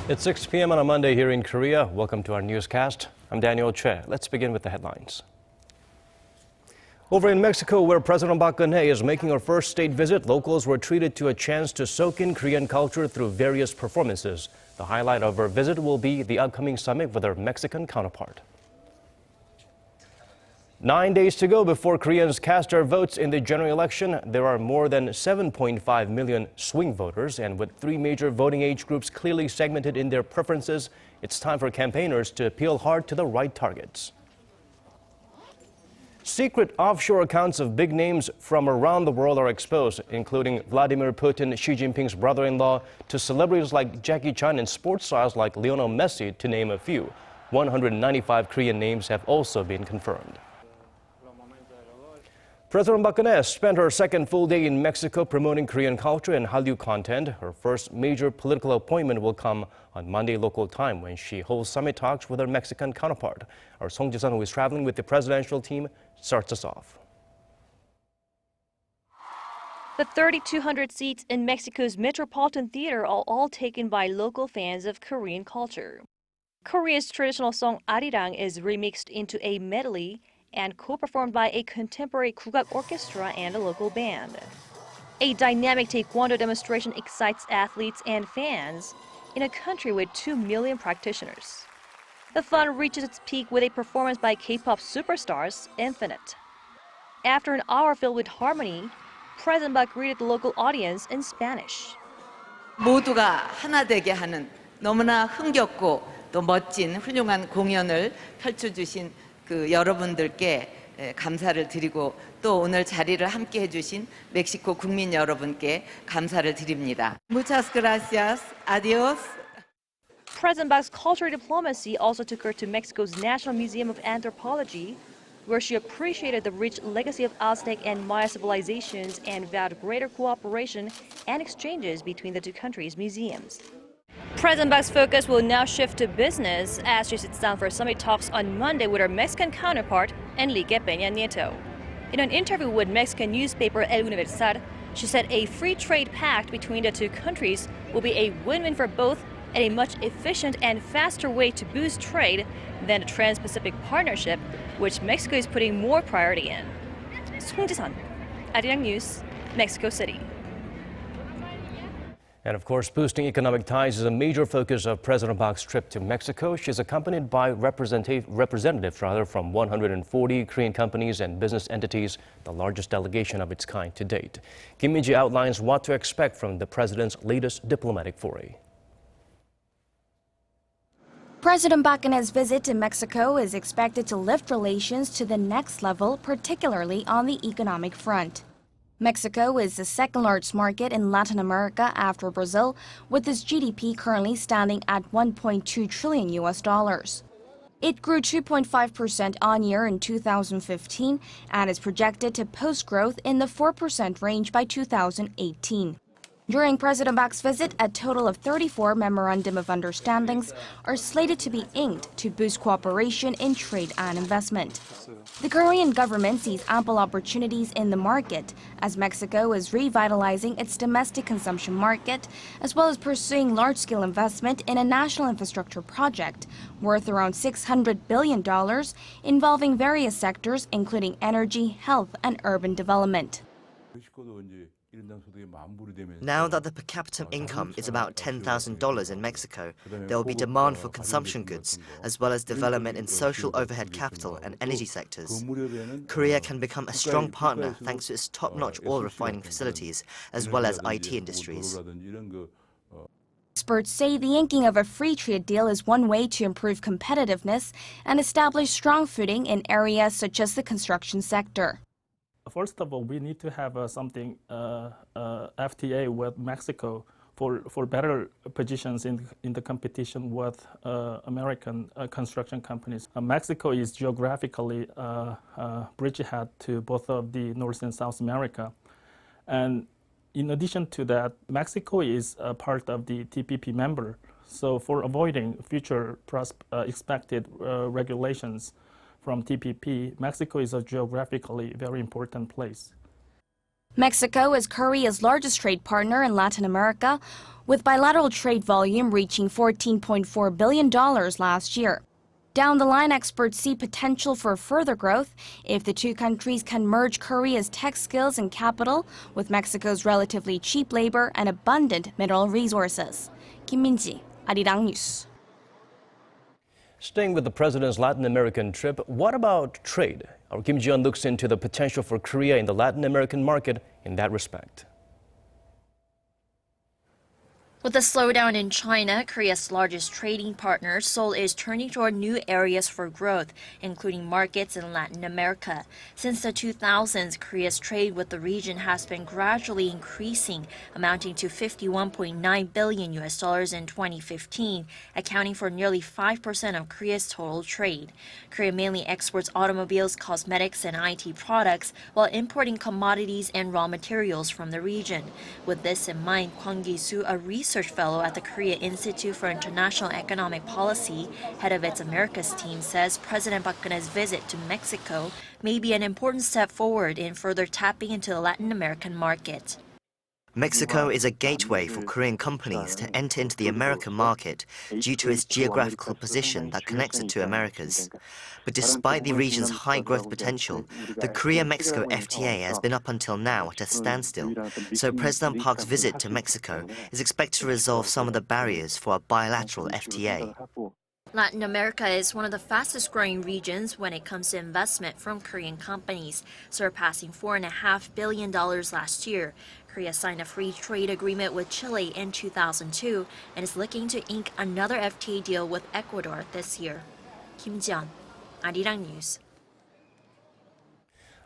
It's 6 p.m. on a Monday here in Korea. Welcome to our newscast. I'm Daniel Che. Let's begin with the headlines. Over in Mexico, where President Park Geun-hye is making her first state visit, locals were treated to a chance to soak in Korean culture through various performances. The highlight of her visit will be the upcoming summit with her Mexican counterpart. 9 days to go before Koreans cast their votes in the general election. There are more than 7.5 million swing voters, and with three major voting age groups clearly segmented in their preferences, it's time for campaigners to appeal hard to the right targets. Secret offshore accounts of big names from around the world are exposed, including Vladimir Putin, Xi Jinping's brother-in-law, to celebrities like Jackie Chan and sports stars like Lionel Messi, to name a few. 195 Korean names have also been confirmed. President Park Geun-hye spent her second full day in Mexico promoting Korean culture and Hallyu content. Her first major political appointment will come on Monday local time when she holds summit talks with her Mexican counterpart. Our Song Ji-sun, who is traveling with the presidential team, starts us off. The 3,200 seats in Mexico's Metropolitan Theater are all taken by local fans of Korean culture. Korea's traditional song Arirang is remixed into a medley and co-performed by a contemporary 국악 orchestra and a local band. A dynamic taekwondo demonstration excites athletes and fans in a country with 2 million practitioners. The fun reaches its peak with a performance by K-pop superstars Infinite. After an hour filled with harmony, President Park greeted the local audience in Spanish. 모두가 하나 되게 하는 너무나 흥겹고 또 멋진 훌륭한 공연을 펼쳐주신 그 여러분들께 감사를 드리고 또 오늘 자리를 함께 해주신 멕시코 국민 여러분께 감사를 드립니다. Muchas gracias. Adiós. President Park's cultural diplomacy also took her to Mexico's National Museum of Anthropology, where she appreciated the rich legacy of Aztec and Maya civilizations and vowed greater cooperation and exchanges between the two countries' museums. President Park's focus will now shift to business as she sits down for summit talks on Monday with her Mexican counterpart, Enrique Peña Nieto. In an interview with Mexican newspaper El Universal, she said a free trade pact between the two countries will be a win-win for both and a much efficient and faster way to boost trade than the Trans-Pacific Partnership, which Mexico is putting more priority in. Song Ji-sun, Arirang News, Mexico City. And of course, boosting economic ties is a major focus of President Park's trip to Mexico. She's accompanied by representatives from 140 Korean companies and business entities, the largest delegation of its kind to date. Kim Min-ji outlines what to expect from the president's latest diplomatic foray. President Park Geun-hye's visit to Mexico is expected to lift relations to the next level, particularly on the economic front. Mexico is the second largest market in Latin America after Brazil, with its GDP currently standing at $1.2 trillion. It grew 2.5% on year in 2015 and is projected to post growth in the 4% range by 2018. During President Park's visit, a total of 34 memorandum of understandings are slated to be inked to boost cooperation in trade and investment. The Korean government sees ample opportunities in the market as Mexico is revitalizing its domestic consumption market, as well as pursuing large-scale investment in a national infrastructure project worth around $600 billion, involving various sectors including energy, health, and urban development. Now that the per capita income is about $10,000 in Mexico, there will be demand for consumption goods, as well as development in social overhead capital and energy sectors. Korea can become a strong partner thanks to its top-notch oil refining facilities, as well as IT industries. Experts say the inking of a free trade deal is one way to improve competitiveness and establish strong footing in areas such as the construction sector. First of all, we need to have something FTA with Mexico for better positions in the competition with American construction companies. Mexico is geographically bridgehead to both of the North and South America. And in addition to that, Mexico is a part of the TPP member. So for avoiding future expected regulations from TPP, Mexico is a geographically very important place. Mexico is Korea's largest trade partner in Latin America, with bilateral trade volume reaching $14.4 billion last year. Down the line, experts see potential for further growth if the two countries can merge Korea's tech skills and capital with Mexico's relatively cheap labor and abundant mineral resources. Kim Min-ji, Arirang News. Staying with the president's Latin American trip, what about trade? Our Kim Ji-yeon looks into the potential for Korea in the Latin American market in that respect. With the slowdown in China, Korea's largest trading partner, Seoul is turning toward new areas for growth, including markets in Latin America. Since the 2000s, Korea's trade with the region has been gradually increasing, amounting to $51.9 billion in 2015, accounting for nearly 5% of Korea's total trade. Korea mainly exports automobiles, cosmetics, and IT products, while importing commodities and raw materials from the region. With this in mind, Kwang Gi-soo, a research fellow at the Korea Institute for International Economic Policy, head of its Americas team, says President Park Geun-hye's visit to Mexico may be an important step forward in further tapping into the Latin American market. Mexico is a gateway for Korean companies to enter into the American market due to its geographical position that connects it to Americas. But despite the region's high growth potential, the Korea-Mexico FTA has been up until now at a standstill, so President Park's visit to Mexico is expected to resolve some of the barriers for a bilateral FTA. Latin America is one of the fastest growing regions when it comes to investment from Korean companies, surpassing $4.5 billion last year. Korea signed a free trade agreement with Chile in 2002 and is looking to ink another FTA deal with Ecuador this year. Kim Ji-yeon, Arirang News.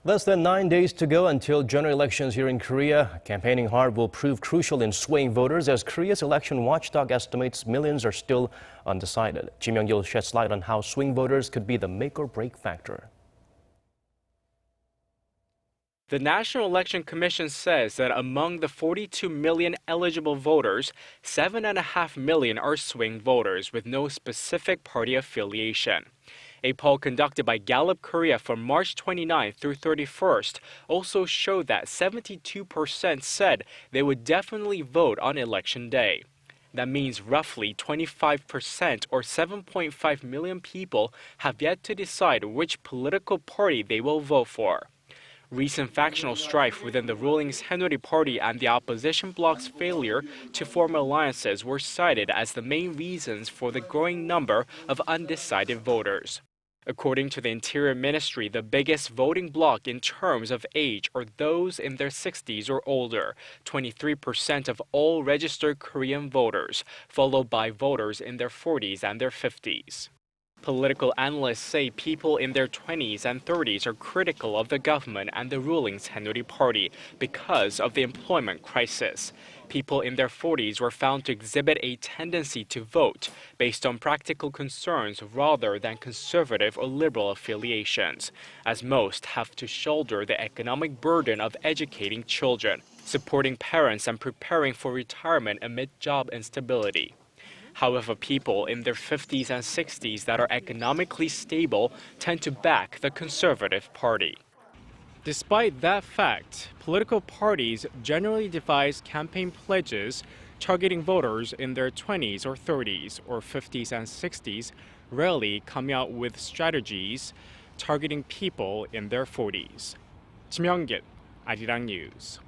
Less than 9 days to go until general elections here in Korea. Campaigning hard will prove crucial in swaying voters as Korea's election watchdog estimates millions are still undecided. Ji Myung-gil sheds light on how swing voters could be the make or break factor. The National Election Commission says that among the 42 million eligible voters, 7.5 million are swing voters with no specific party affiliation. A poll conducted by Gallup Korea from March 29th through 31st also showed that 72% said they would definitely vote on election day. That means roughly 25% or 7.5 million people have yet to decide which political party they will vote for. Recent factional strife within the ruling Saenuri Party and the opposition bloc's failure to form alliances were cited as the main reasons for the growing number of undecided voters. According to the Interior Ministry, the biggest voting bloc in terms of age are those in their 60s or older, 23% of all registered Korean voters, followed by voters in their 40s and their 50s. Political analysts say people in their 20s and 30s are critical of the government and the ruling Saenuri Party because of the employment crisis. People in their 40s were found to exhibit a tendency to vote based on practical concerns rather than conservative or liberal affiliations, as most have to shoulder the economic burden of educating children, supporting parents, and preparing for retirement amid job instability. However, people in their 50s and 60s that are economically stable tend to back the Conservative Party. Despite that fact, political parties generally devise campaign pledges targeting voters in their 20s or 30s or 50s and 60s, rarely coming out with strategies targeting people in their 40s. Ji Myung-gil, Arirang News.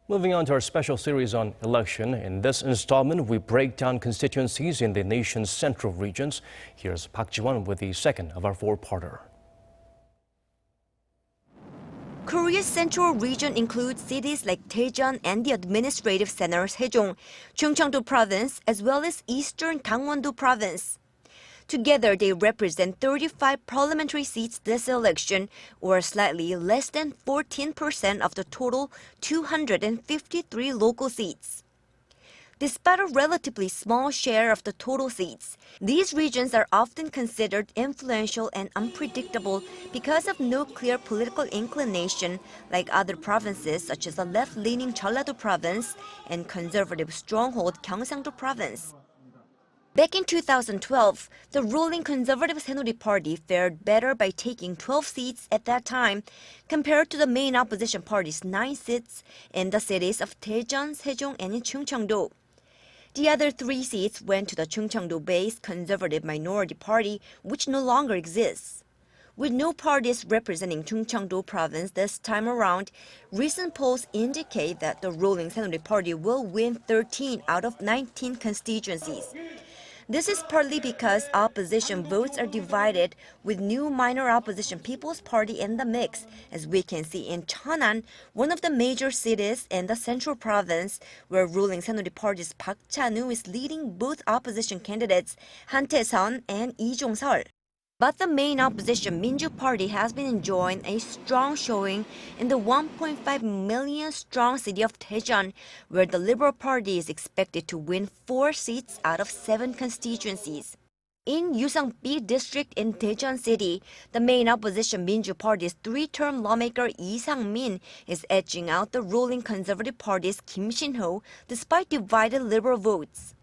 Moving on to our special series on election. In this installment, we break down constituencies in the nation's central regions. Here's Park Ji-won with the second of our four-parter. Korea's central region includes cities like Daejeon and the administrative center Sejong, Chungcheong-do province, as well as eastern Gangwon-do province. Together, they represent 35 parliamentary seats this election, or slightly less than 14% of the total 253 local seats. Despite a relatively small share of the total seats, these regions are often considered influential and unpredictable because of no clear political inclination like other provinces such as the left-leaning Jeollado province and conservative stronghold Gyeongsang-do province. Back in 2012, the ruling conservative Saenuri Party fared better by taking 12 seats at that time compared to the main opposition party's 9 seats in the cities of Daejeon, Sejong, and Chungcheong-do. The other 3 seats went to the Chungcheong-do-based conservative minority party, which no longer exists. With no parties representing Chungcheong-do province this time around, recent polls indicate that the ruling Saenuri Party will win 13 out of 19 constituencies. This is partly because opposition votes are divided, with new minor opposition People's Party in the mix, as we can see in Cheonan, one of the major cities in the central province, where ruling Saenuri Party's Park Chan-woo is leading both opposition candidates Han Tae-seon and Lee Jong-seol. But the main opposition Minju Party has been enjoying a strong showing in the 1.5 million strong city of Daejeon, where the Liberal Party is expected to win 4 seats out of 7 constituencies. In Yuseong-B district in Daejeon City, the main opposition Minju Party's 3-term lawmaker Lee Sang-min is edging out the ruling Conservative Party's Kim Shin-ho despite divided Liberal votes.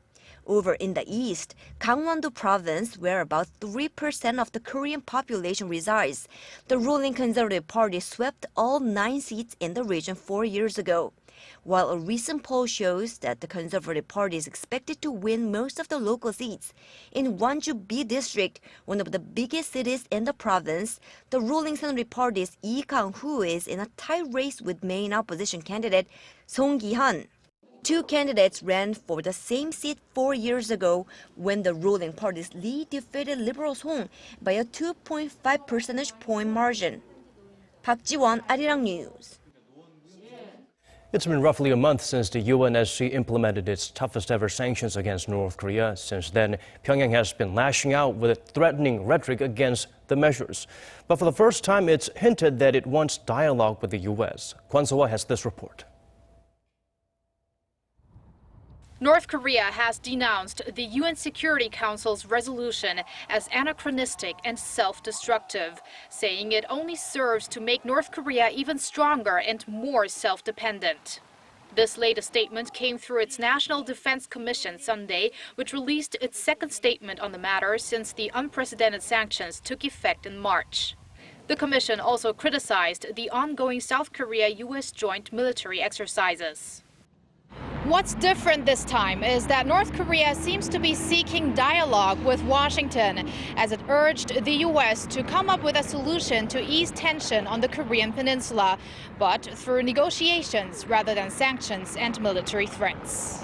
Over in the east, Gangwon-do province, where about 3% of the Korean population resides, the ruling Conservative Party swept all 9 seats in the region 4 years ago. While a recent poll shows that the Conservative Party is expected to win most of the local seats, in Wonju-B district, one of the biggest cities in the province, the ruling Saenuri Party's Lee Kang-woo is in a tight race with main opposition candidate Song Ki-han. 2 candidates ran for the same seat 4 years ago when the ruling party's Lee defeated Liberal Song by a 2.5 percentage point margin. Park Ji-won, Arirang News. It's been roughly a month since the UNSC implemented its toughest ever sanctions against North Korea. Since then, Pyongyang has been lashing out with threatening rhetoric against the measures. But for the first time, it's hinted that it wants dialogue with the U.S. Kwon So-hwa has this report. North Korea has denounced the UN Security Council's resolution as anachronistic and self-destructive, saying it only serves to make North Korea even stronger and more self-dependent. This latest statement came through its National Defense Commission Sunday, which released its second statement on the matter since the unprecedented sanctions took effect in March. The commission also criticized the ongoing South Korea-U.S. joint military exercises. What's different this time is that North Korea seems to be seeking dialogue with Washington, as it urged the U.S. to come up with a solution to ease tension on the Korean peninsula, but through negotiations rather than sanctions and military threats.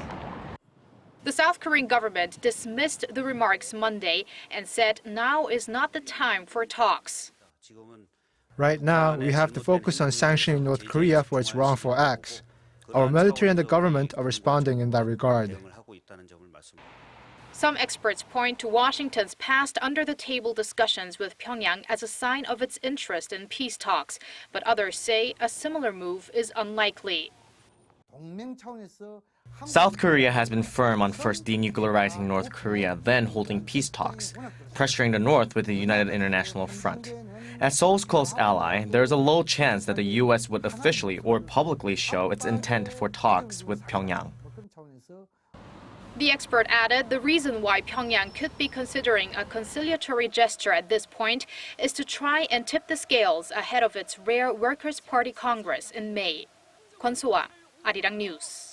The South Korean government dismissed the remarks Monday and said now is not the time for talks. Right now, we have to focus on sanctioning North Korea for its wrongful acts. Our military and the government are responding in that regard. Some experts point to Washington's past under-the-table discussions with Pyongyang as a sign of its interest in peace talks, but others say a similar move is unlikely. South Korea has been firm on first denuclearizing North Korea, then holding peace talks, pressuring the North with the United International Front. As Seoul's close ally, there is a low chance that the U.S. would officially or publicly show its intent for talks with Pyongyang. The expert added the reason why Pyongyang could be considering a conciliatory gesture at this point is to try and tip the scales ahead of its rare Workers' Party Congress in May. Kwon So-hwa, Arirang News.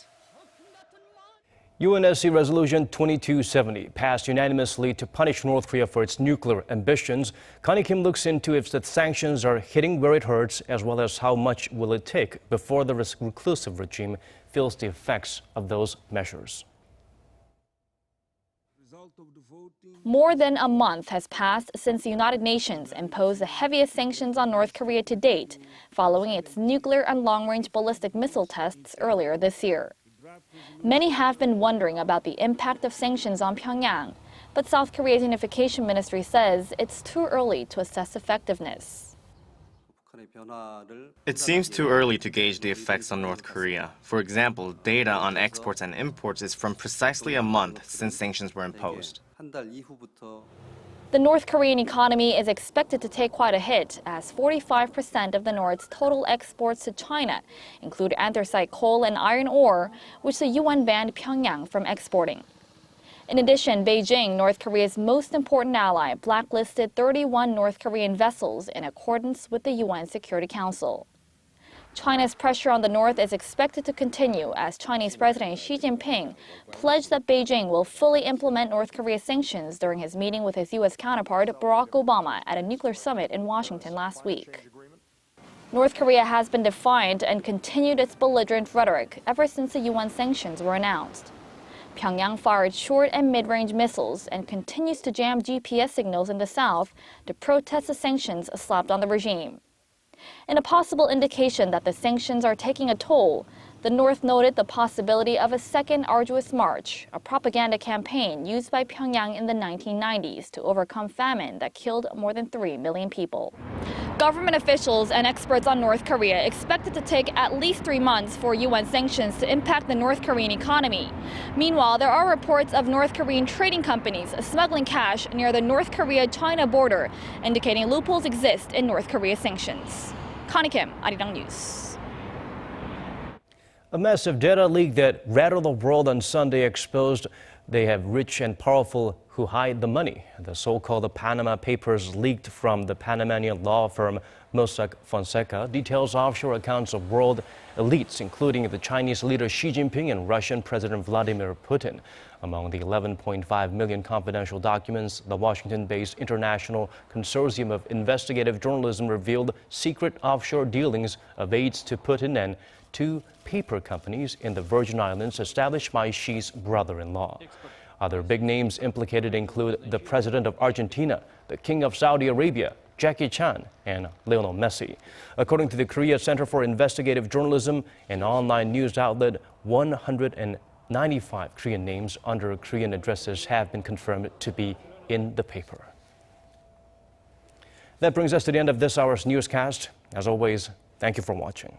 UNSC Resolution 2270 passed unanimously to punish North Korea for its nuclear ambitions. Connie Kim looks into if the sanctions are hitting where it hurts, as well as how much will it take before the reclusive regime feels the effects of those measures. More than a month has passed since the United Nations imposed the heaviest sanctions on North Korea to date, following its nuclear and long-range ballistic missile tests earlier this year. Many have been wondering about the impact of sanctions on Pyongyang, but South Korea's Unification Ministry says it's too early to assess effectiveness. It seems too early to gauge the effects on North Korea. For example, data on exports and imports is from precisely a month since sanctions were imposed. The North Korean economy is expected to take quite a hit, as 45% of the North's total exports to China include anthracite coal and iron ore, which the UN banned Pyongyang from exporting. In addition, Beijing, North Korea's most important ally, blacklisted 31 North Korean vessels in accordance with the UN Security Council. China's pressure on the North is expected to continue as Chinese President Xi Jinping pledged that Beijing will fully implement North Korea's sanctions during his meeting with his U.S. counterpart Barack Obama at a nuclear summit in Washington last week. North Korea has been defiant and continued its belligerent rhetoric ever since the UN sanctions were announced. Pyongyang fired short and mid-range missiles and continues to jam GPS signals in the south to protest the sanctions slapped on the regime. In a possible indication that the sanctions are taking a toll, the North noted the possibility of a second arduous march, a propaganda campaign used by Pyongyang in the 1990s to overcome famine that killed more than 3 million people. Government officials and experts on North Korea expect it to take at least 3 months for UN sanctions to impact the North Korean economy. Meanwhile, there are reports of North Korean trading companies smuggling cash near the North Korea-China border, indicating loopholes exist in North Korea's sanctions. Connie Kim, Arirang News. A massive data leak that rattled the world on Sunday exposed they have rich and powerful who hide the money. The so-called Panama Papers leaked from the Panamanian law firm Mossack Fonseca details offshore accounts of world elites, including the Chinese leader Xi Jinping and Russian President Vladimir Putin. Among the 11.5 million confidential documents, the Washington-based International Consortium of Investigative Journalism revealed secret offshore dealings of aides to Putin and 2 paper companies in the Virgin Islands established by Xi's brother-in-law. Other big names implicated include the president of Argentina, the king of Saudi Arabia, Jackie Chan, and Lionel Messi. According to the Korea Center for Investigative Journalism, an online news outlet, 195 Korean names under Korean addresses have been confirmed to be in the paper. That brings us to the end of this hour's newscast. As always, thank you for watching.